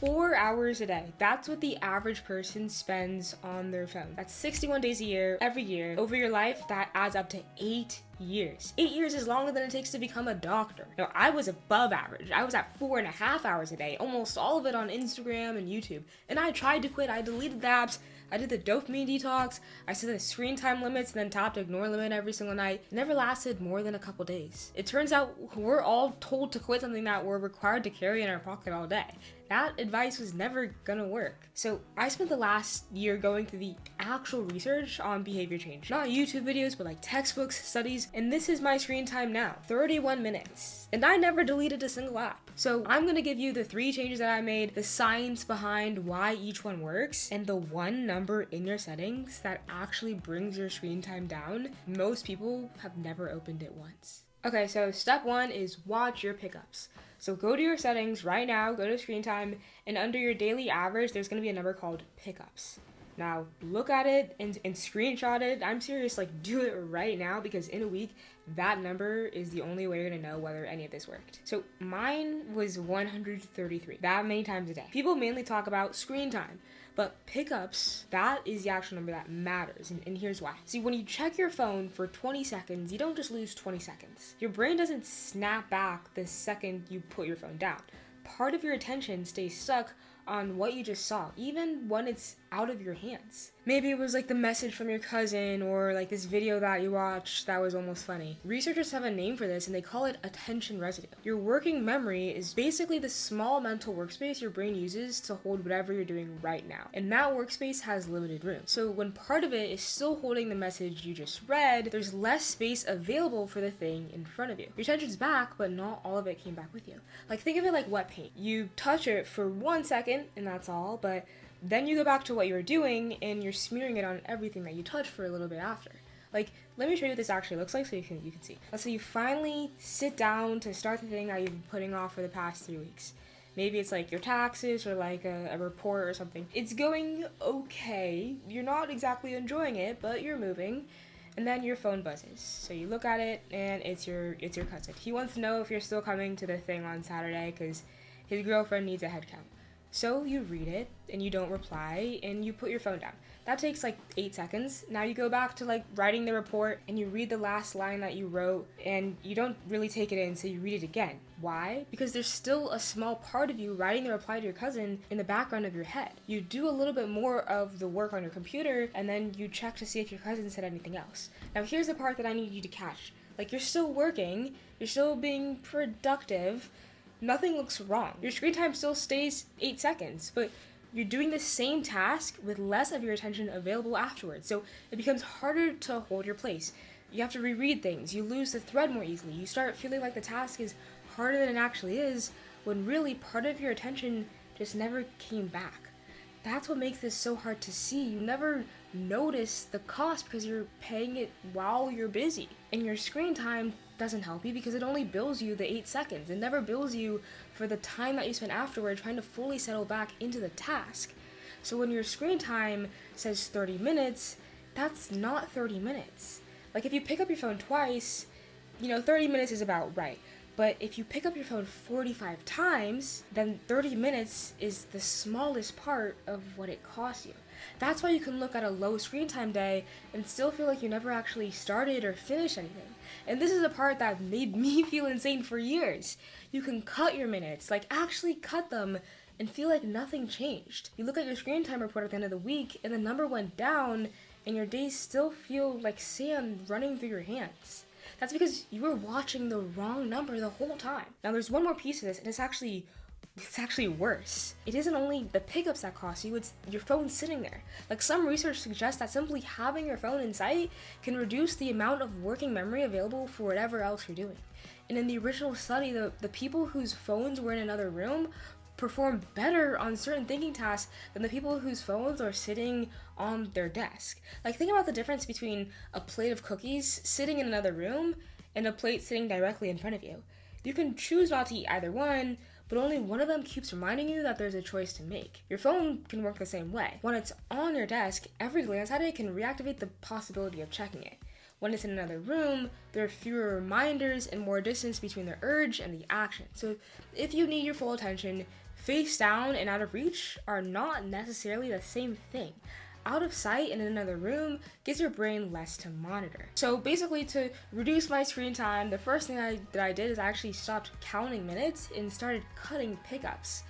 4 hours a day. That's what the average person spends on their phone. That's 61 days a year, every year. Over your life, that adds up to 8 years. 8 years is longer than it takes to become a doctor. Now, I was above average. I was at 4.5 hours a day, almost all of it on Instagram and YouTube. And I tried to quit. I deleted the apps. I did the dopamine detox. I set the screen time limits and then tapped ignore limit every single night. It never lasted more than a couple days. It turns out we're all told to quit something that we're required to carry in our pocket all day. That advice was never gonna work. So I spent the last year going through the actual research on behavior change. Not YouTube videos, but like textbooks, studies, and this is my screen time now, 31 minutes. And I never deleted a single app. So I'm gonna give you the 3 changes that I made, the science behind why each one works, and the one number in your settings that actually brings your screen time down. Most people have never opened it once. Okay, so step 1 is watch your pickups. So go to your settings right now, go to screen time, and under your daily average, there's gonna be a number called pickups. Now, look at it and screenshot it. I'm serious, like do it right now, because in a week, that number is the only way you're gonna know whether any of this worked. So mine was 133, that many times a day. People mainly talk about screen time, but pickups, that is the actual number that matters, and here's why. See, when you check your phone for 20 seconds, you don't just lose 20 seconds. Your brain doesn't snap back the second you put your phone down. Part of your attention stays stuck on what you just saw, even when it's out of your hands. Maybe it was like the message from your cousin, or like this video that you watched that was almost funny. Researchers have a name for this and they call it attention residue. Your working memory is basically the small mental workspace your brain uses to hold whatever you're doing right now. And that workspace has limited room. So when part of it is still holding the message you just read, there's less space available for the thing in front of you. Your attention's back, but not all of it came back with you. Like think of it like wet paint. You touch it for 1 second and that's all, but then you go back to what you were doing and you're smearing it on everything that you touch for a little bit after. Like, let me show you what this actually looks like so you can see. Let's say you finally sit down to start the thing that you've been putting off for the past 3 weeks. Maybe it's like your taxes or like a report or something. It's going okay. You're not exactly enjoying it, but you're moving. And then your phone buzzes. So you look at it and it's your cousin. He wants to know if you're still coming to the thing on Saturday because his girlfriend needs a head count. So you read it and you don't reply and you put your phone down. That takes like 8 seconds. Now you go back to like writing the report and you read the last line that you wrote and you don't really take it in, so you read it again. Why? Because there's still a small part of you writing the reply to your cousin in the background of your head. You do a little bit more of the work on your computer and then you check to see if your cousin said anything else. Now here's the part that I need you to catch. Like you're still working, you're still being productive, nothing looks wrong. Your screen time still stays 8 seconds, but you're doing the same task with less of your attention available afterwards. So it becomes harder to hold your place. You have to reread things. You lose the thread more easily. You start feeling like the task is harder than it actually is, when really part of your attention just never came back. That's what makes this so hard to see. You never notice the cost because you're paying it while you're busy. And your screen time doesn't help you because it only bills you the 8 seconds. It never bills you for the time that you spent afterward trying to fully settle back into the task. So when your screen time says 30 minutes, that's not 30 minutes. Like if you pick up your phone twice, 30 minutes is about right. But if you pick up your phone 45 times, then 30 minutes is the smallest part of what it costs you. That's why you can look at a low screen time day and still feel like you never actually started or finished anything. And this is the part that made me feel insane for years. You can cut your minutes, like actually cut them, and feel like nothing changed. You look at your screen time report at the end of the week and the number went down and your days still feel like sand running through your hands. That's because you were watching the wrong number the whole time. Now there's one more piece of this, and it's actually worse. It isn't only the pickups that cost you, it's your phone sitting there. Like some research suggests that simply having your phone in sight can reduce the amount of working memory available for whatever else you're doing. And in the original study, the people whose phones were in another room perform better on certain thinking tasks than the people whose phones are sitting on their desk. Like think about the difference between a plate of cookies sitting in another room and a plate sitting directly in front of you. You can choose not to eat either one, but only one of them keeps reminding you that there's a choice to make. Your phone can work the same way. When it's on your desk, every glance at it can reactivate the possibility of checking it. When it's in another room, there are fewer reminders and more distance between the urge and the action. So if you need your full attention, Face down and out of reach are not necessarily the same thing. Out of sight and in another room gives your brain less to monitor. So basically, to reduce my screen time, the first thing that I did is I actually stopped counting minutes and started cutting pickups.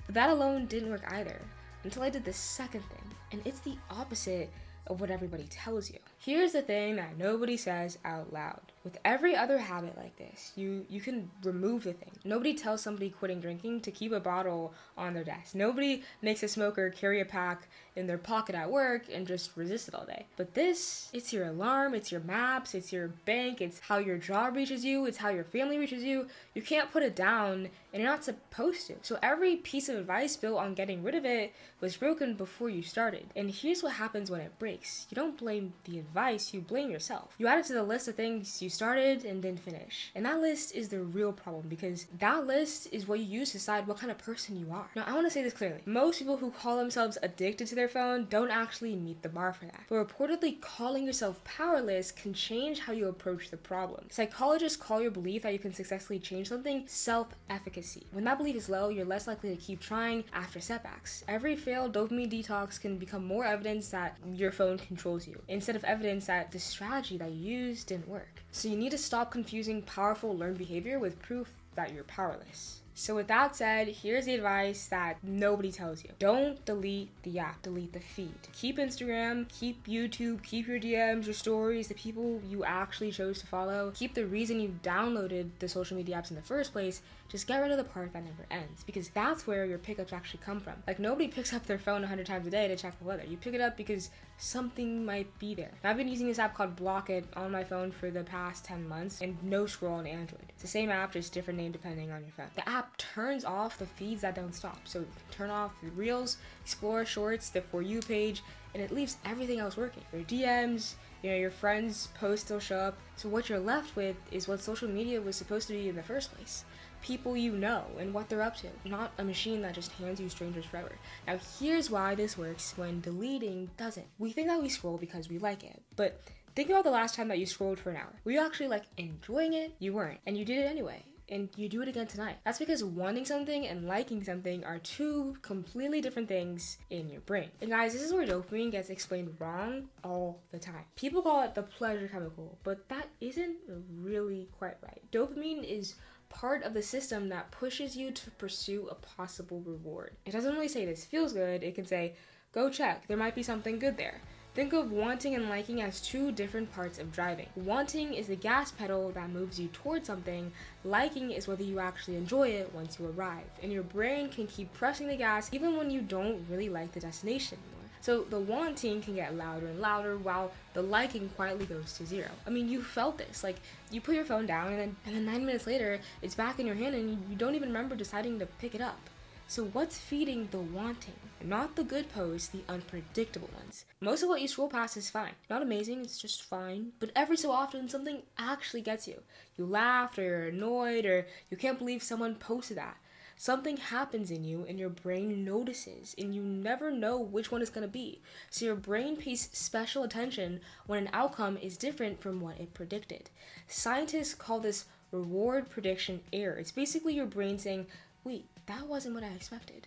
But that alone didn't work either, until I did the second thing, and it's the opposite of what everybody tells you. Here's the thing that nobody says out loud. With every other habit like this, you can remove the thing. Nobody tells somebody quitting drinking to keep a bottle on their desk. Nobody makes a smoker carry a pack in their pocket at work and just resist it all day. But this, it's your alarm, it's your maps, it's your bank, it's how your job reaches you, it's how your family reaches you. You can't put it down, and you're not supposed to. So every piece of advice built on getting rid of it was broken before you started. And here's what happens when it breaks. You don't blame the advice, you blame yourself. You add it to the list of things you started and didn't finish. And that list is the real problem, because that list is what you use to decide what kind of person you are. Now, I want to say this clearly. Most people who call themselves addicted to their phone don't actually meet the bar for that. But reportedly, calling yourself powerless can change how you approach the problem. Psychologists call your belief that you can successfully change something self-efficacy. When that belief is low, you're less likely to keep trying after setbacks. Every failed dopamine detox can become more evidence that your phone controls you, instead of evidence that the strategy that you used didn't work. So you need to stop confusing powerful learned behavior with proof that you're powerless. So with that said, here's the advice that nobody tells you. Don't delete the app, delete the feed. Keep Instagram, keep YouTube, keep your DMs, your stories, the people you actually chose to follow. Keep the reason you downloaded the social media apps in the first place. Just get rid of the part that never ends, because that's where your pickups actually come from. Like, nobody picks up their phone 100 times a day to check the weather. You pick it up because something might be there. I've been using this app called Block It on my phone for the past 10 months, and no scroll on Android. It's the same app, just different name depending on your phone. The app turns off the feeds that don't stop. So turn off the Reels, Explore, Shorts, the For You page, and it leaves everything else working. Your DMs, your friends' posts still show up. So what you're left with is what social media was supposed to be in the first place. People you know and what they're up to, not a machine that just hands you strangers forever. Now, here's why this works when deleting doesn't. We think that we scroll because we like it, but think about the last time that you scrolled for an hour. Were you actually enjoying it? You weren't, and you did it anyway. And you do it again tonight. That's because wanting something and liking something are two completely different things in your brain. And guys, this is where dopamine gets explained wrong all the time. People call it the pleasure chemical, but that isn't really quite right. Dopamine is part of the system that pushes you to pursue a possible reward. It doesn't really say this feels good, it can say, go check, there might be something good there. Think of wanting and liking as two different parts of driving. Wanting is the gas pedal that moves you towards something. Liking is whether you actually enjoy it once you arrive. And your brain can keep pressing the gas even when you don't really like the destination anymore. So the wanting can get louder and louder while the liking quietly goes to zero. I mean, you felt this. You put your phone down and then 9 minutes later, it's back in your hand and you don't even remember deciding to pick it up. So what's feeding the wanting? Not the good posts, the unpredictable ones. Most of what you scroll past is fine. Not amazing, it's just fine. But every so often, something actually gets you. You laughed, or you're annoyed, or you can't believe someone posted that. Something happens in you and your brain notices, and you never know which one it's going to be. So your brain pays special attention when an outcome is different from what it predicted. Scientists call this reward prediction error. It's basically your brain saying, wait, that wasn't what I expected.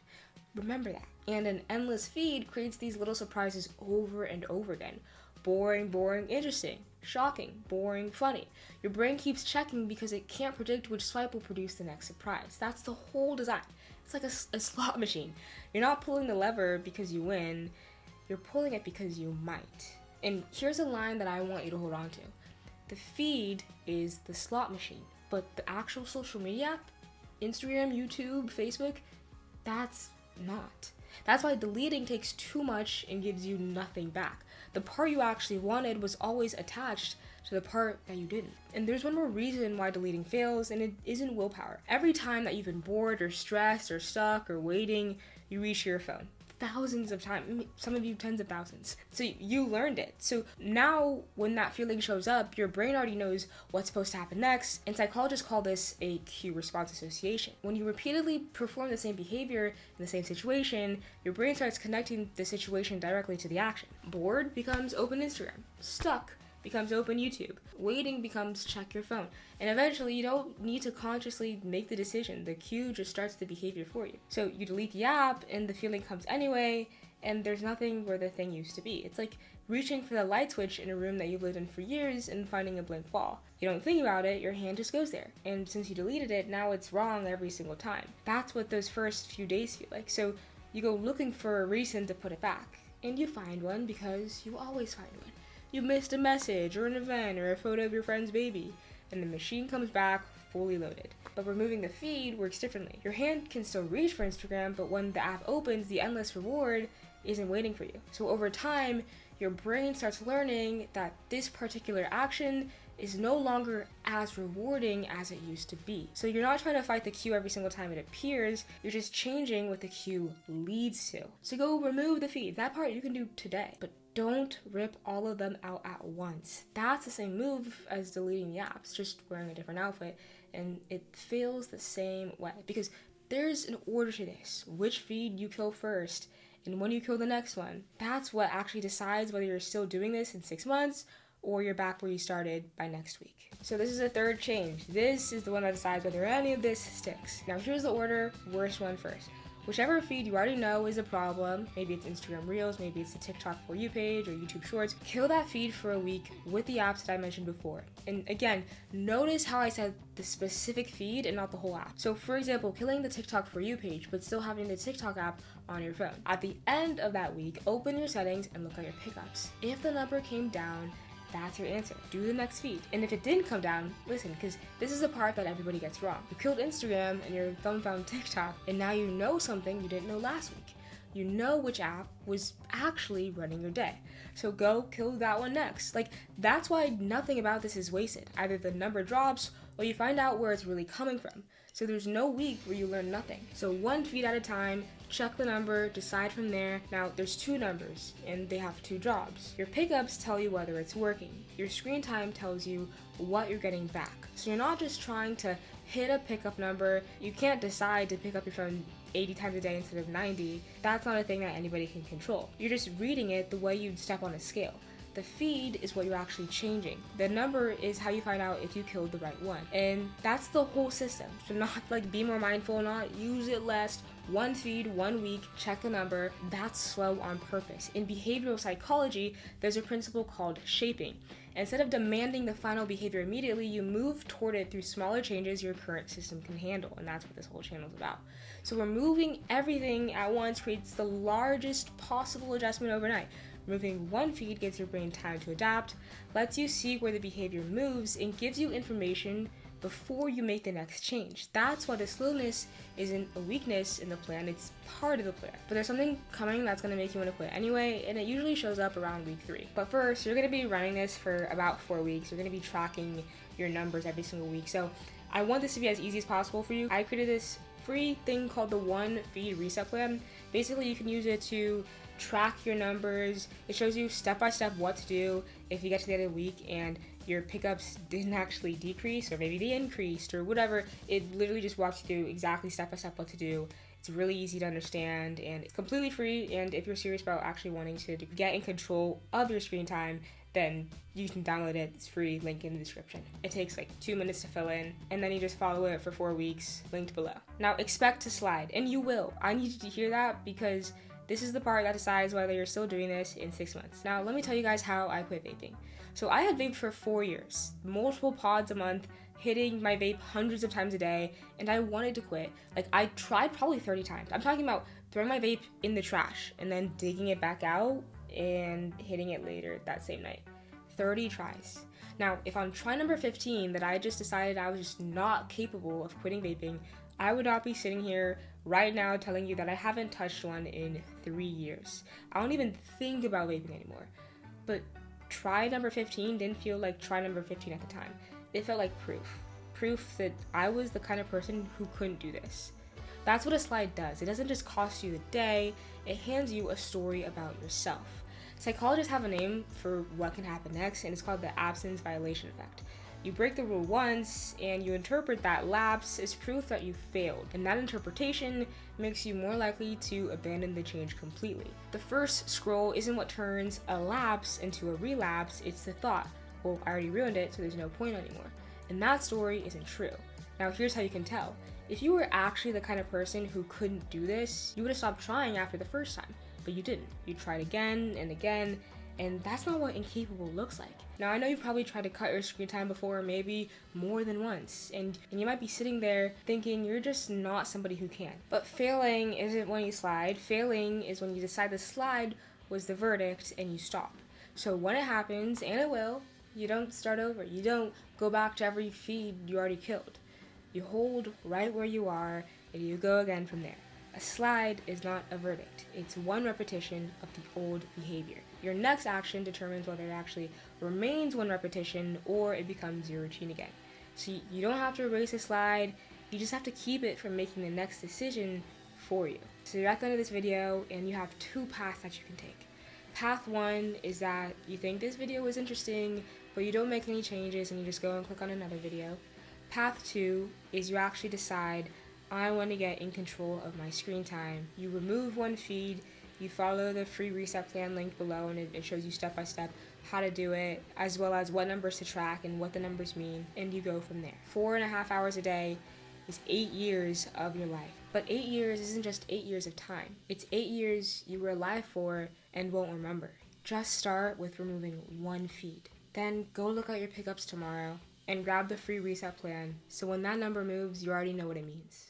Remember that. And an endless feed creates these little surprises over and over again. Boring, interesting, shocking, boring, funny. Your brain keeps checking because it can't predict which swipe will produce the next surprise. That's the whole design. It's like a slot machine. You're not pulling the lever because you win. You're pulling it because you might. And here's a line that I want you to hold on to. The feed is the slot machine, but the actual social media app, Instagram, YouTube, Facebook, that's not. That's why deleting takes too much and gives you nothing back. The part you actually wanted was always attached to the part that you didn't. And there's one more reason why deleting fails, and it isn't willpower. Every time that you've been bored or stressed or stuck or waiting, you reach your phone. Thousands of times, some of you tens of thousands. So you learned it. So now when that feeling shows up, your brain already knows what's supposed to happen next, and psychologists call this a cue response association. When you repeatedly perform the same behavior in the same situation, your brain starts connecting the situation directly to the action. Bored becomes open Instagram. Stuck becomes open YouTube. Waiting becomes check your phone. And eventually you don't need to consciously make the decision. The cue just starts the behavior for you. So you delete the app and the feeling comes anyway, and there's nothing where the thing used to be. It's like reaching for the light switch in a room that you've lived in for years and finding a blank wall. You don't think about it, your hand just goes there. And since you deleted it, now it's wrong every single time. That's what those first few days feel like. So you go looking for a reason to put it back. And you find one because you always find one. You missed a message or an event or a photo of your friend's baby, and the machine comes back fully loaded. But removing the feed works differently. Your hand can still reach for Instagram, but when the app opens, the endless reward isn't waiting for you. So over time, your brain starts learning that this particular action is no longer as rewarding as it used to be. So you're not trying to fight the cue every single time it appears, you're just changing what the cue leads to. So go remove the feed. That part you can do today, but don't rip all of them out at once. That's the same move as deleting the apps, just wearing a different outfit, and it feels the same way because there's an order to this. Which feed you kill first, and when you kill the next one. That's what actually decides whether you're still doing this in 6 months or you're back where you started by next week. So this is the third change. This is the one that decides whether any of this sticks. Now here's the order, worst one first. Whichever feed you already know is a problem, maybe it's Instagram Reels, maybe it's the TikTok For You page or YouTube Shorts, kill that feed for a week with the apps that I mentioned before. And again, notice how I said the specific feed and not the whole app. So for example, killing the TikTok For You page, but still having the TikTok app on your phone. At the end of that week, open your settings and look at your pickups. If the number came down, that's your answer. Do the next feed. And if it didn't come down, listen, because this is the part that everybody gets wrong. You killed Instagram and your thumb found TikTok, and now you know something you didn't know last week. You know which app was actually running your day. So go kill that one next. Like, that's why nothing about this is wasted. Either the number drops or you find out where it's really coming from. So there's no week where you learn nothing. So one feed at a time, check the number, decide from there. Now there's 2 numbers and they have 2 jobs. Your pickups tell you whether it's working. Your screen time tells you what you're getting back. So you're not just trying to hit a pickup number. You can't decide to pick up your phone 80 times a day instead of 90. That's not a thing that anybody can control. You're just reading it the way you'd step on a scale. The feed is what you're actually changing. The number is how you find out if you killed the right one. And that's the whole system. So not like be more mindful, not use it less. One feed, 1 week, check the number. That's slow on purpose. In behavioral psychology, there's a principle called shaping. Instead of demanding the final behavior immediately, you move toward it through smaller changes your current system can handle. And that's what this whole channel is about. So removing everything at once creates the largest possible adjustment overnight. Removing one feed gives your brain time to adapt, lets you see where the behavior moves, and gives you information before you make the next change. That's why the slowness isn't a weakness in the plan, it's part of the plan. But there's something coming that's gonna make you wanna quit anyway, and it usually shows up around week 3. But first, you're gonna be running this for about 4 weeks. You're gonna be tracking your numbers every single week. So I want this to be as easy as possible for you. I created this free thing called the One Feed Reset Plan. Basically, you can use it to track your numbers. It shows you step by step what to do if you get to the end of the week and your pickups didn't actually decrease, or maybe they increased, or whatever. It literally just walks you through exactly step by step what to do. It's really easy to understand, and it's completely free. And if you're serious about actually wanting to get in control of your screen time, then you can download it. It's free, link in the description. It takes like 2 minutes to fill in, and then you just follow it for 4 weeks, linked below. Now expect to slide, and you will. I need you to hear that because this is the part that decides whether you're still doing this in 6 months. Now, let me tell you guys how I quit vaping. So I had vaped for 4 years, multiple pods a month, hitting my vape hundreds of times a day, and I wanted to quit. Like, I tried probably 30 times. I'm talking about throwing my vape in the trash and then digging it back out and hitting it later that same night. 30 tries. Now, if on try number 15 that I just decided I was just not capable of quitting vaping, I would not be sitting here right now telling you that I haven't touched one in 3 years. I don't even think about vaping anymore. But try number 15 didn't feel like try number 15 at the time. It felt like proof that I was the kind of person who couldn't do this. That's what a slide does. It doesn't just cost you the day, it hands you a story about yourself. Psychologists have a name for what can happen next, and it's called the absence violation effect. You break the rule once, and you interpret that lapse as proof that you failed, and that interpretation makes you more likely to abandon the change completely. The first scroll isn't what turns a lapse into a relapse, it's the thought, well, I already ruined it, so there's no point anymore. And that story isn't true. Now, here's how you can tell. If you were actually the kind of person who couldn't do this, you would have stopped trying after the first time, but you didn't. You tried again and again, and that's not what incapable looks like. Now, I know you've probably tried to cut your screen time before, maybe more than once, and you might be sitting there thinking you're just not somebody who can. But failing isn't when you slide. Failing is when you decide the slide was the verdict and you stop. So when it happens, and it will, you don't start over. You don't go back to every feed you already killed. You hold right where you are, and you go again from there. A slide is not a verdict. It's one repetition of the old behavior. Your next action determines whether it actually remains one repetition or it becomes your routine again. So you don't have to erase a slide, you just have to keep it from making the next decision for you. So you're at the end of this video, and you have two paths that you can take. Path one is that you think this video was interesting, but you don't make any changes and you just go and click on another video. Path two is you actually decide, I want to get in control of my screen time. You remove one feed, you follow the free reset plan link below, and it shows you step by step how to do it, as well as what numbers to track and what the numbers mean, and you go from there. 4.5 hours a day is 8 years of your life. But 8 years isn't just 8 years of time. It's 8 years you were alive for and won't remember. Just start with removing one feed. Then go look at your pickups tomorrow and grab the free reset plan, so when that number moves, you already know what it means.